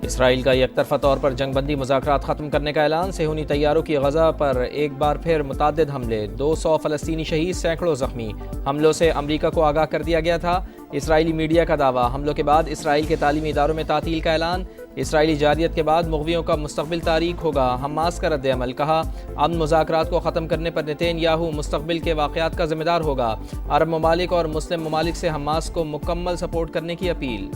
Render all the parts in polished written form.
اسرائیل کا یک طرفہ طور پر جنگ بندی مذاکرات ختم کرنے کا اعلان، صہیونی طیاروں کی غزہ پر ایک بار پھر متعدد حملے، 200 فلسطینی شہید، سینکڑوں زخمی، حملوں سے امریکہ کو آگاہ کر دیا گیا تھا۔ اسرائیلی میڈیا کا دعویٰ، حملوں کے بعد اسرائیل کے تعلیمی اداروں میں تعطیل کا اعلان، اسرائیلی جارحیت کے بعد مغویوں کا مستقبل تاریک ہوگا، حماس کا رد عمل، کہا امن مذاکرات کو ختم کرنے پر نتین یاہو مستقبل کے واقعات کا ذمہ دار ہوگا، عرب ممالک اور مسلم ممالک سے حماس کو مکمل سپورٹ کرنے کی اپیل۔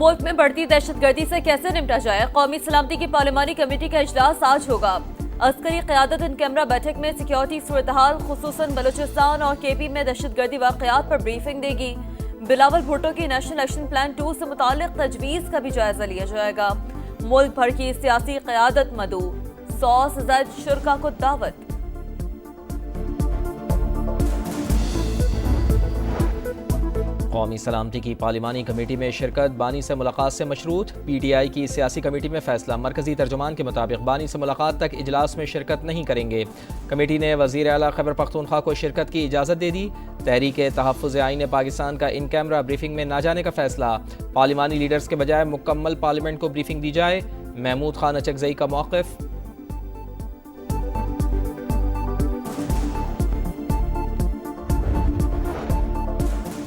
ملک میں بڑھتی دہشت گردی سے کیسے نمٹا جائے؟ قومی سلامتی کی پارلیمانی کمیٹی کا اجلاس آج ہوگا۔ عسکری قیادت ان کیمرہ بیٹھک میں سیکیورٹی صورتحال، خصوصاً بلوچستان اور کے پی میں دہشت گردی واقعات پر بریفنگ دے گی۔ بلاول بھٹو کی نیشنل ایکشن پلان 2 سے متعلق تجویز کا بھی جائزہ لیا جائے گا۔ ملک بھر کی سیاسی قیادت مدعو، 100 سے زائد شرکاء کو دعوت۔ قومی سلامتی کی پارلیمانی کمیٹی میں شرکت بانی سے ملاقات سے مشروط، پی ٹی آئی کی سیاسی کمیٹی میں فیصلہ، مرکزی ترجمان کے مطابق بانی سے ملاقات تک اجلاس میں شرکت نہیں کریں گے۔ کمیٹی نے وزیر اعلیٰ خیبر پختونخوا کو شرکت کی اجازت دے دی۔ تحریک تحفظ آئین پاکستان کا ان کیمرہ بریفنگ میں نہ جانے کا فیصلہ، پارلیمانی لیڈرز کے بجائے مکمل پارلیمنٹ کو بریفنگ دی جائے، محمود خان اچکزئی کا موقف۔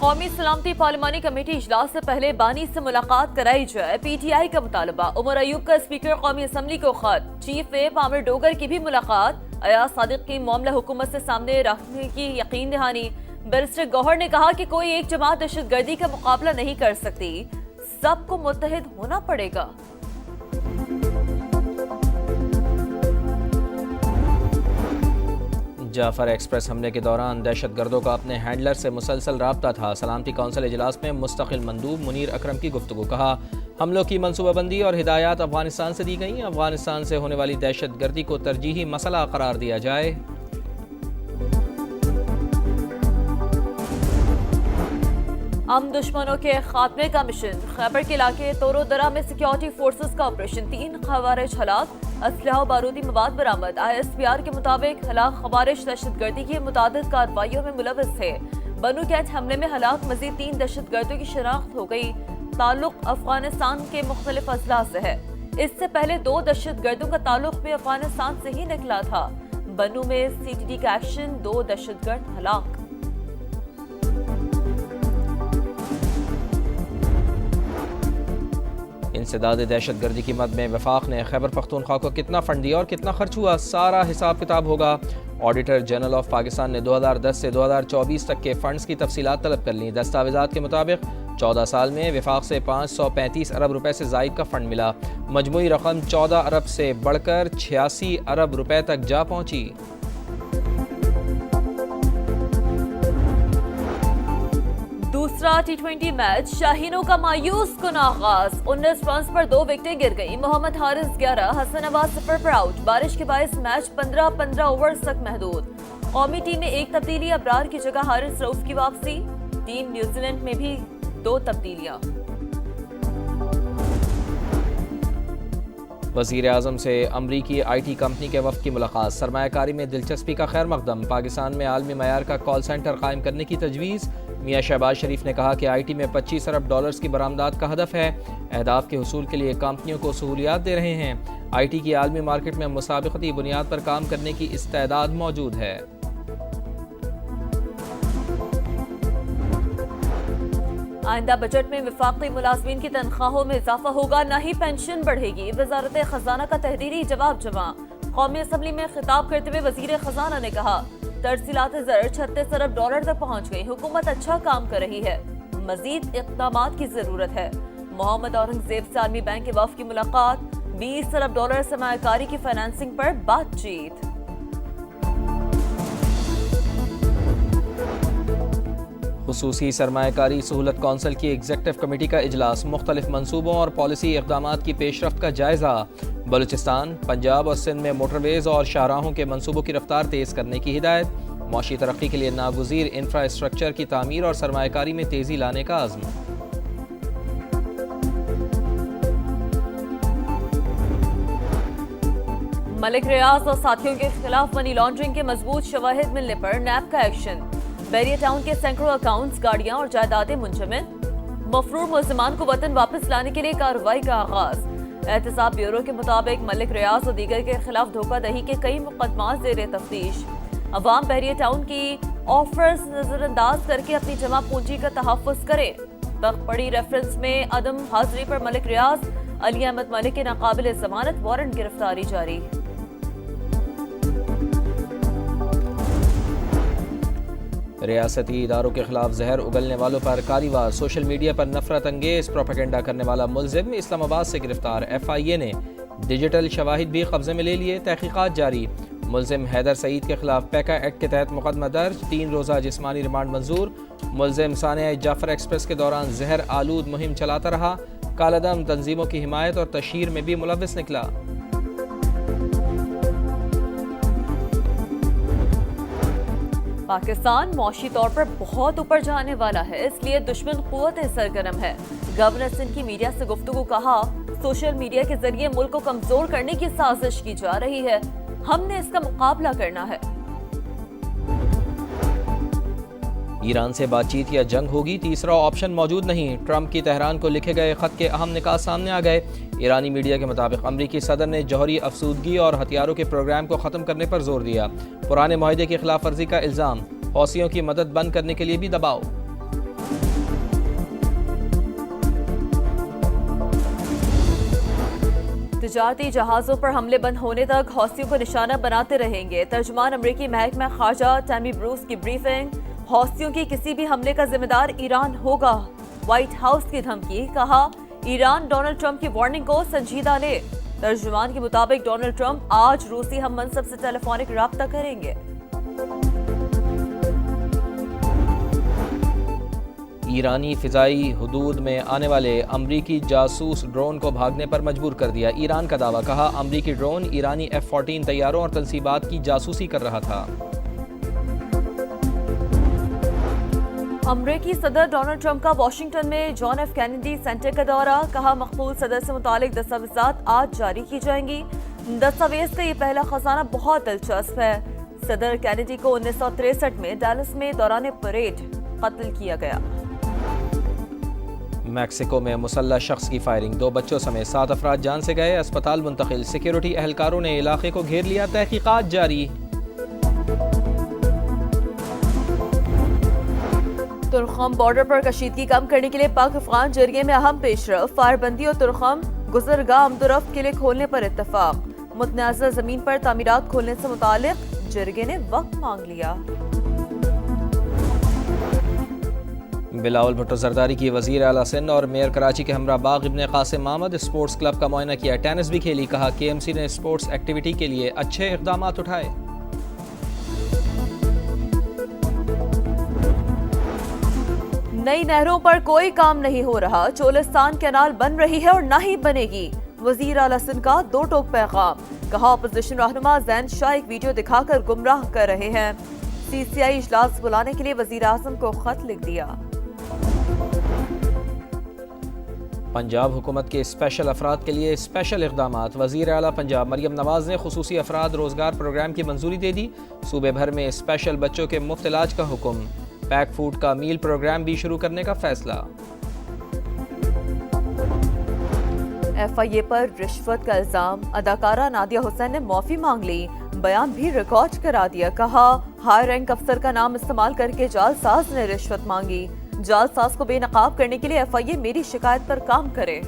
قومی سلامتی پارلیمانی کمیٹی اجلاس سے پہلے بانی سے ملاقات کرائی جائے، پی ٹی آئی کا مطالبہ۔ عمر ایوب کا اسپیکر قومی اسمبلی کو خط، چیف ویپ عامر ڈوگر کی بھی ملاقات، ایاز صادق کی معاملہ حکومت سے سامنے رکھنے کی یقین دہانی۔ بیرسٹر گوہر نے کہا کہ کوئی ایک جماعت دہشت گردی کا مقابلہ نہیں کر سکتی، سب کو متحد ہونا پڑے گا۔ جعفر ایکسپریس حملے کے دوران دہشت گردوں کا اپنے ہینڈلر سے مسلسل رابطہ تھا، سلامتی کونسل اجلاس میں مستقل مندوب منیر اکرم کی گفتگو، کہا حملوں کی منصوبہ بندی اور ہدایات افغانستان سے دی گئیں، افغانستان سے ہونے والی دہشت گردی کو ترجیحی مسئلہ قرار دیا جائے۔ امن دشمنوں کے خاتمے کا مشن، خیبر کے علاقے تورو درہ میں سیکیورٹی فورسز کا آپریشن، 3 خوارج ہلاک، اسلحہ و بارودی مواد برآمد۔ آئی ایس پی آر کے مطابق ہلاک خوارج دہشت گردی کی متعدد کارروائیوں میں ملوث تھے۔ بنو کیٹ حملے میں ہلاک مزید 3 دہشت گردوں کی شناخت ہو گئی، تعلق افغانستان کے مختلف اضلاع سے ہے۔ اس سے پہلے 2 دہشت گردوں کا تعلق بھی افغانستان سے ہی نکلا تھا۔ بنو میں سی ٹی ڈی کا ایکشن، 2 دہشت گرد ہلاک۔ انسداد دہشت گردی کی مد میں وفاق نے خیبر پختونخوا کو کتنا فنڈ دیا اور کتنا خرچ ہوا، سارا حساب کتاب ہوگا۔ آڈیٹر جنرل آف پاکستان نے 2010 سے 2024 تک کے فنڈز کی تفصیلات طلب کر لیں۔ دستاویزات کے مطابق 14 سال میں وفاق سے 535 ارب روپے سے زائد کا فنڈ ملا، مجموعی رقم 14 ارب سے بڑھ کر 86 ارب روپے تک جا پہنچی۔ دوسرا T20 میچ، شاہینوں کا مایوس کن آغاز، 19 رنز پر 2 وکٹیں گر گئیں، محمد حارث 11، حسن نواز 0 پر آؤٹ۔ بارش کے باعث میچ 15 اوورز تک محدود۔ قومی ٹیم میں 1 تبدیلی، ابرار کی جگہ حارث رؤف کی واپسی۔ ٹیم نیوزی لینڈ میں بھی 2 تبدیلیاں۔ وزیر اعظم سے امریکی آئی ٹی کمپنی کے وفد کی ملاقات، سرمایہ کاری میں دلچسپی کا خیر مقدم، پاکستان میں عالمی معیار کا کال سینٹر قائم کرنے کی تجویز۔ میاں شہباز شریف نے کہا کہ آئی ٹی میں 25 ارب ڈالرز کی برآمدات کا ہدف ہے، اہداف کے حصول کے لیے کمپنیوں کو سہولیات دے رہے ہیں، آئی ٹی کی عالمی مارکیٹ میں مسابقتی بنیاد پر کام کرنے کی استعداد موجود ہے۔ آئندہ بجٹ میں وفاقی ملازمین کی تنخواہوں میں اضافہ ہوگا، نہ ہی پینشن بڑھے گی، وزارت خزانہ کا تحریری جواب جمع۔ قومی اسمبلی میں خطاب کرتے ہوئے وزیر خزانہ نے کہا ترسیلات زر 36 ارب ڈالر تک پہنچ گئی، حکومت اچھا کام کر رہی ہے، مزید اقدامات کی ضرورت ہے۔ محمد اورنگزیب سے عالمی بینک کے وفد کی ملاقات، 20 ارب ڈالر سرمایہ کاری کی فائنانسنگ پر بات چیت۔ خصوصی سرمایہ کاری سہولت کونسل کی ایگزیکٹو کمیٹی کا اجلاس، مختلف منصوبوں اور پالیسی اقدامات کی پیش رفت کا جائزہ۔ بلوچستان، پنجاب اور سندھ میں موٹر ویز اور شاہراہوں کے منصوبوں کی رفتار تیز کرنے کی ہدایت۔ معاشی ترقی کے لیے ناگزیر انفراسٹرکچر کی تعمیر اور سرمایہ کاری میں تیزی لانے کا عزم۔ ملک ریاض اور ساتھیوں کے خلاف منی لانڈرنگ کے مضبوط شواہد ملنے پر نیب کا ایکشن۔ بحریہ ٹاؤن کے سینکڑوں اکاؤنٹس، گاڑیاں اور جائیدادیں منجمد۔ مفرور ملزمان کو وطن واپس لانے کے لیے کارروائی کا آغاز۔ احتساب بیورو کے مطابق ملک ریاض اور دیگر کے خلاف دھوکہ دہی کے کئی مقدمات زیر تفتیش۔ عوام بحریہ ٹاؤن کی آفرز نظر انداز کر کے اپنی جمع پونجی کا تحفظ کریں۔ وقت پڑی ریفرنس میں عدم حاضری پر ملک ریاض، علی احمد ملک کے ناقابل ضمانت وارنٹ گرفتاری جاری۔ ریاستی اداروں کے خلاف زہر اگلنے والوں پر کاریوار، سوشل میڈیا پر نفرت انگیز پروپیگنڈا کرنے والا ملزم اسلام آباد سے گرفتار۔ ایف آئی اے نے ڈیجیٹل شواہد بھی قبضے میں لے لیے، تحقیقات جاری۔ ملزم حیدر سعید کے خلاف پیکا ایکٹ کے تحت مقدمہ درج، 3 روزہ جسمانی ریمانڈ منظور۔ ملزم سانحہ جعفر ایکسپریس کے دوران زہر آلود مہم چلاتا رہا، کالعدم تنظیموں کی حمایت اور تشہیر میں بھی ملوث نکلا۔ پاکستان معاشی طور پر بہت اوپر جانے والا ہے، اس لیے دشمن قوت سرگرم ہے۔ گورنر سندھ کی میڈیا سے گفتگو، کہا سوشل میڈیا کے ذریعے ملک کو کمزور کرنے کی سازش کی جا رہی ہے، ہم نے اس کا مقابلہ کرنا ہے۔ ایران سے بات چیت یا جنگ ہوگی، تیسرا آپشن موجود نہیں۔ ٹرمپ کی تہران کو لکھے گئے خط کے اہم نکات سامنے آ گئے۔ ایرانی میڈیا کے مطابق امریکی صدر نے جوہری افسودگی اور ہتھیاروں کے پروگرام کو ختم کرنے پر زور دیا۔ پرانے معاہدے کی خلاف ورزی کا الزام، حوثیوں کی مدد بند کرنے کے لیے بھی دباؤ۔ تجارتی جہازوں پر حملے بند ہونے تک حوثیوں کو نشانہ بناتے رہیں گے۔ ترجمان امریکی محکمہ خارجہ ٹیمی بروس کی بریفنگ، حوثیوں کی کسی بھی حملے کا ذمہ دار ایران ہوگا۔ وائٹ ہاؤس کی دھمکی، کہا ایران ڈونلڈ ٹرمپ کی وارننگ کو سنجیدہ لے۔ ترجمان کے مطابق ڈونلڈ ٹرمپ آج روسی ہم منصب سے ٹیلی فونک رابطہ کریں گے۔ ایرانی فضائی حدود میں آنے والے امریکی جاسوس ڈرون کو بھاگنے پر مجبور کر دیا۔ ایران کا دعویٰ، کہا امریکی ڈرون ایرانی F-14 طیاروں اور تنصیبات کی جاسوسی کر رہا تھا۔ امریکی صدر ڈونلڈ ٹرمپ کا واشنگٹن میں جان ایف کینیڈی سینٹر کا دورہ، کہا مقبول صدر سے متعلق دستاویزات آج جاری کی جائیں گی۔ دستاویز کا یہ پہلا خزانہ بہت دلچسپ ہے۔ صدر کینیڈی کو 1963 میں ڈیلس میں دوران پریڈ قتل کیا گیا۔ میکسیکو میں مسلح شخص کی فائرنگ، 2 بچوں سمیت 7 افراد جان سے گئے، اسپتال منتقل۔ سیکیورٹی اہلکاروں نے علاقے کو گھیر لیا، تحقیقات جاری۔ ترخم بارڈر پر کشیدگی کم کرنے کے لیے پاک افغان جرگے میں اہم پیش رفت، فائر بندی اور ترخم گزرگاہ آمد و رفت کے لیے کھولنے پر اتفاق۔ متنازع زمین پر تعمیرات کھولنے سے متعلق جرگے نے وقت مانگ لیا۔ بلاول بھٹو زرداری کی وزیر اعلیٰ سندھ اور میئر کراچی کے ہمراہ باغ ابن قاسم محمد اسپورٹس کلب کا معائنہ کیا، ٹینس بھی کھیلی، کہا KMC نے اسپورٹس ایکٹیویٹی کے لیے اچھے اقدامات اٹھائے۔ نئی نہروں پر کوئی کام نہیں ہو رہا، چولستان کینال بن رہی ہے اور نہ ہی بنے گی۔ وزیر اعلیٰ سندھ کا 2 ٹوک پیغام، کہا اپوزیشن رہنما زین شاہ ایک ویڈیو دکھا کر گمراہ کر رہے ہیں۔ CCI اجلاس بلانے کے لیے وزیر اعظم کو خط لکھ دیا۔ پنجاب حکومت کے اسپیشل افراد کے لیے اسپیشل اقدامات، وزیر اعلیٰ پنجاب مریم نواز نے خصوصی افراد روزگار پروگرام کی منظوری دے دی۔ صوبے بھر میں اسپیشل بچوں کے مفت علاج کا حکم، پیک فوڈ کا میل پروگرام بھی شروع کرنے کا فیصلہ۔ FIA پر رشوت کا الزام، اداکارہ نادیہ حسین نے معافی مانگ لی، بیان بھی ریکارڈ کرا دیا، کہا ہائی رینک افسر کا نام استعمال کر کے جعل ساز نے رشوت مانگی، جعل ساز کو بے نقاب کرنے کے لیے FIA میری شکایت پر کام کرے۔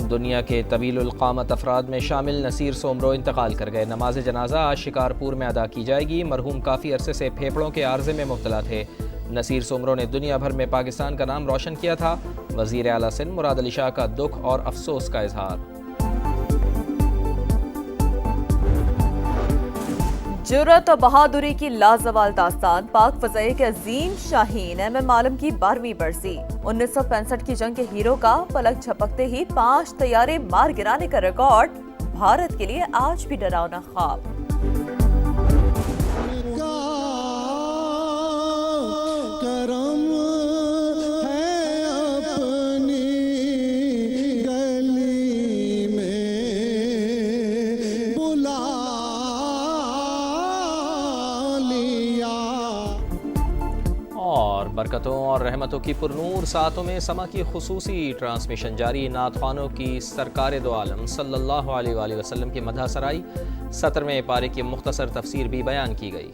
دنیا کے طویل القامت افراد میں شامل نصیر سومرو انتقال کر گئے، نماز جنازہ آج شکارپور میں ادا کی جائے گی۔ مرحوم کافی عرصے سے پھیپھڑوں کے عارضے میں مبتلا تھے۔ نصیر سومرو نے دنیا بھر میں پاکستان کا نام روشن کیا تھا۔ وزیر اعلیٰ سندھ مراد علی شاہ کا دکھ اور افسوس کا اظہار۔ جرأت و بہادری کی لازوال داستان پاک فضائیہ کے عظیم شاہین ایم ایم عالم کی 12ویں برسی 1965 کی جنگ کے ہیرو کا پلک جھپکتے ہی 5 طیارے مار گرانے کا ریکارڈ بھارت کے لیے آج بھی ڈراؤنا خواب۔ اور برکتوں اور رحمتوں کی پرنور ساعتوں میں سما کی خصوصی ٹرانسمیشن جاری، نعت خوانوں کی سرکار دو عالم صلی اللہ علیہ وآلہ وسلم کی مدح سرائی، 17ویں پارے کی مختصر تفسیر بھی بیان کی گئی۔